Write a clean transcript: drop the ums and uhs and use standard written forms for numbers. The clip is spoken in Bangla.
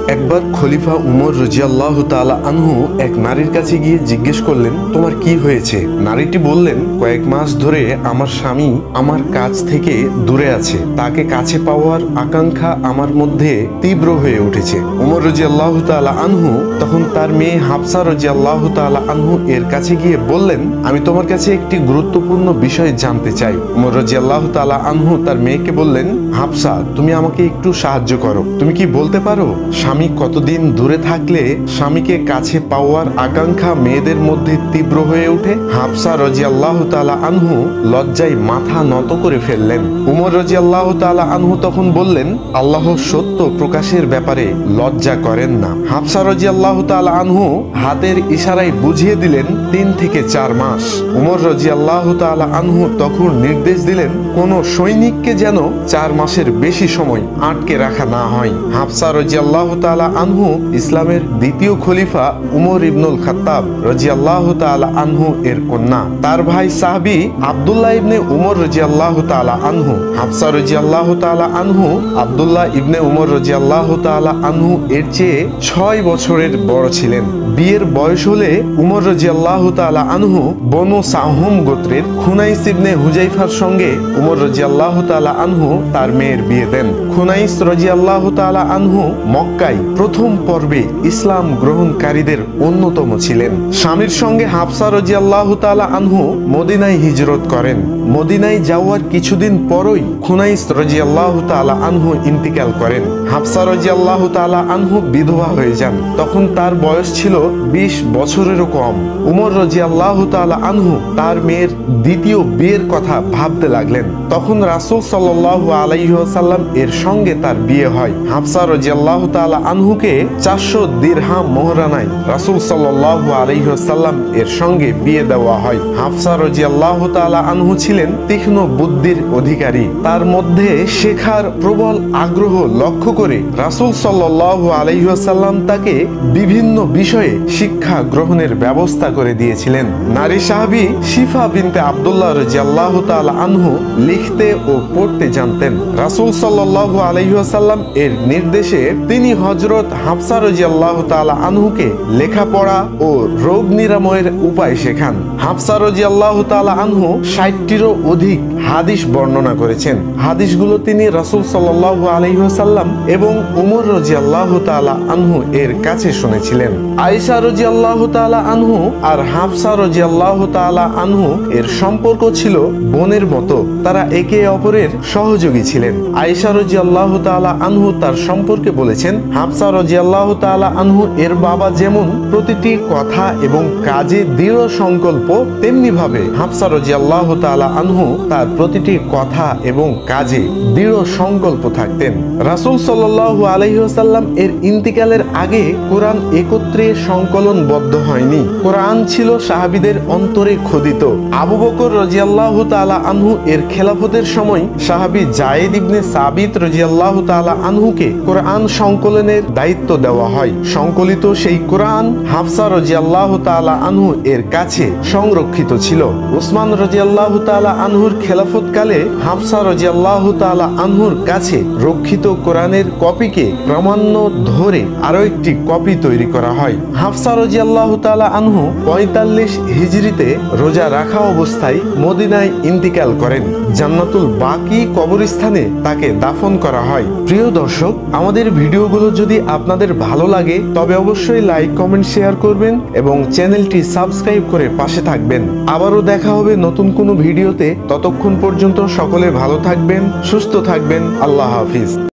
একবার খলিফা উমর রাদিয়াল্লাহু তাআলা আনহু এক নারীর কাছে গিয়ে জিজ্ঞেস করলেন, তোমার কি হয়েছে? নারীটি বললেন, কয়েক মাস ধরে আমার স্বামী আমার কাছ থেকে দূরে আছে, তাকে কাছে পাওয়ার আকাঙ্ক্ষা আমার মধ্যে তীব্র হয়ে উঠেছে। উমর রাদিয়াল্লাহু তাআলা আনহু তখন তার মেয়ে হাফসা রাদিয়াল্লাহু তাআলা আনহু এর কাছে গিয়ে বললেন, আমি তোমার কাছে একটি গুরুত্বপূর্ণ বিষয় জানতে চাই। উমর রাদিয়াল্লাহু তাআলা আনহু তার মেয়েকে বললেন, হাফসা, তুমি আমাকে একটু সাহায্য করো। তুমি কি বলতে পারো, স্বামী কতদিন দূরে থাকলে স্বামীকে কাছে পাওয়ার আকাঙ্ক্ষা মেয়েদের মধ্যে তীব্র হয়ে ওঠে? হাফসা রাদিয়াল্লাহু তাআলা আনহু লজ্জায় মাথা নত করে ফেললেন। উমর রাদিয়াল্লাহু তাআলা আনহু তখন বললেন, আল্লাহ সত্য প্রকাশের ব্যাপারে লজ্জা করেন না। হাফসা রাদিয়াল্লাহু তাআলা আনহু হাতের ইশারায় বুঝিয়ে দিলেন 3 থেকে 4 মাস। উমর রাদিয়াল্লাহু তাআলা আনহু তখন নির্দেশ দিলেন, কোন সৈনিককে যেন 4 মাসের বেশি সময় আটকে রাখা না হয়। হাফসা রাদিয়াল্লাহু তাআলা আনহু ইসলামের দ্বিতীয় খলিফা উমর ইবনুল খাত্তাব রাদিয়াল্লাহু তাআলা আনহু এর কন্যা। তার ভাই সাহাবী আব্দুল্লাহ ইবনে উমর রাদিয়াল্লাহু তাআলা আনহু। হাফসা রাদিয়াল্লাহু তাআলা আনহু আব্দুল্লাহ ইবনে উমর রাদিয়াল্লাহু তাআলা আনহু এর চেয়ে 6 বছরের বড় ছিলেন। বিয়ের বয়স হলে উমর রাদিয়াল্লাহু তাআলা আনহু বনু সাহুম গোত্রের খুনাইস ইবনে হুজাইফার সঙ্গে উমর রাদিয়াল্লাহু তাআলা আনহু তার মেয়ের বিয়ে দেন। খুনাইস রাদিয়াল্লাহু তাআলা আনহু মক্কায় প্রথম পর্বে ইসলাম গ্রহণকারীদের অন্যতম ছিলেন। স্বামীর সঙ্গে হাফসা রাদিয়াল্লাহু তাআলা আনহু মদিনায় হিজরত করেন। মদিনায় যাওয়ার কিছুদিন পরই খুনাইস রাদিয়াল্লাহু তাআলা আনহু ইন্তিকাল করেন। হাফসা রাদিয়াল্লাহু তাআলা আনহু বিধবা হয়ে যান। তখন তার বয়স ছিল 20 বছরেরও কম। উমর রাদিয়াল্লাহু তাআলা আনহু তার মেয়ের দ্বিতীয় বিয়ের কথা ভাবতে লাগলেন। তখন রাসূল সাল্লাল্লাহু আলাইহি ওয়াসাল্লাম এর সঙ্গে তার বিয়ে হয়। হাফসা রাদিয়াল্লাহু তাআলা আনহুকে 400 দিরহাম মোহরানায় রাসূল সাল্লাল্লাহু আলাইহি ওয়াসাল্লাম এর সঙ্গে বিয়ে দেওয়া হয়। হাফসা রাদিয়াল্লাহু তাআলা আনহু ছিলেন তীক্ষ্ণ বুদ্ধির অধিকারী। তার মধ্যে শেখার প্রবল আগ্রহ লক্ষ্য করে রাসূল সাল্লাল্লাহু আলাইহি ওয়াসাল্লাম তাকে বিভিন্ন বিষয়ে শিক্ষা গ্রহণের ব্যবস্থা করে দিয়েছিলেন। নারী সাহাবী শিফা বিনতে আব্দুল্লাহ রাদিয়াল্লাহু তাআলা আনহু লিখতে ও পড়তে জানতেন। রাসূল সাল্লাল্লাহু আলাইহি ওয়াসাল্লাম এর নির্দেশে তিনি হযরত হাফসা রাদিয়াল্লাহু তাআলা আনহুকে লেখাপড়া ও রোগ নিরাময়ের উপায় শেখান। হাফসা রাদিয়াল্লাহু তাআলা আনহু 60টিরও অধিক হাদিস বর্ণনা করেছেন। হাদিসগুলো তিনি রাসূল সাল্লাল্লাহু আলাইহি ওয়াসাল্লাম এবং উমর রাদিয়াল্লাহু তাআলা আনহু এর কাছে শুনেছিলেন। আয়েশা রাদিয়াল্লাহু তাআলা আনহু আর হাফসা রাদিয়াল্লাহু তাআলা আনহু এর সম্পর্ক ছিল বোনের মতো। তারা একে অপরের সহযোগী ছিলেন। আয়েশা রাদিয়াল্লাহু তাআলা আনহু তার সম্পর্কে বলেছেন, হাফসা রাদিয়াল্লাহু তাআলা আনহু এর বাবা যেমন প্রতিটি কথা এবং কাজে দৃঢ় সংকল্প, তেমনি ভাবে হাফসা রাদিয়াল্লাহু তাআলা আনহু তার প্রতিটি কথা এবং কাজে দৃঢ় সংকল্প থাকতেন। রাসূল সাল্লাল্লাহু আলাইহি ওয়াসাল্লাম এর ইন্তিকালের আগে কোরআন একত্রে সংকলনবদ্ধ হয়নি। কোরআন ছিল সাহাবীদের অন্তরে খোদিত। আবু বকর রাদিয়াল্লাহু তাআলা আনহু এর খেলাফতের সময় সাহাবী যায়েদ ইবনে সাবিত রাদিয়াল্লাহু তাআলা আনহুকে কোরআন সংকলনের দায়িত্ব দেওয়া হয়। সংকলিত সেই কোরআন হাফসা রাদিয়াল্লাহু তাআলা আনহু এর কাছে সংরক্ষিত ছিল। উসমান রাদিয়াল্লাহু তাআলা আনহুর খেলাফতকালে হাফসা রাদিয়াল্লাহু তাআলা আনহুর কাছে রক্ষিত কোরআনের কপিকে প্রামাণ্য ধরে আরো একটি কপি তৈরি করা হয়। হাফসা রাদিয়াল্লাহু তাআলা আনহু 45 হিজরিতে রোজা রাখা অবস্থায় মদিনায় ইন্তিকাল করেন। জান্নাতুল বাকি কবরস্থানে তাকে দাফন করা হয়। প্রিয় দর্শক, আমাদের ভিডিওগুলো যদি আপনাদের ভালো লাগে তবে অবশ্যই লাইক, কমেন্ট, শেয়ার করবেন এবং চ্যানেলটি সাবস্ক্রাইব করে পাশে থাকবেন। আবারও দেখা হবে নতুন কোনো ভিডিওতে। ততক্ষণ পর্যন্ত সকলে ভালো থাকবেন, সুস্থ থাকবেন। আল্লাহ হাফিজ।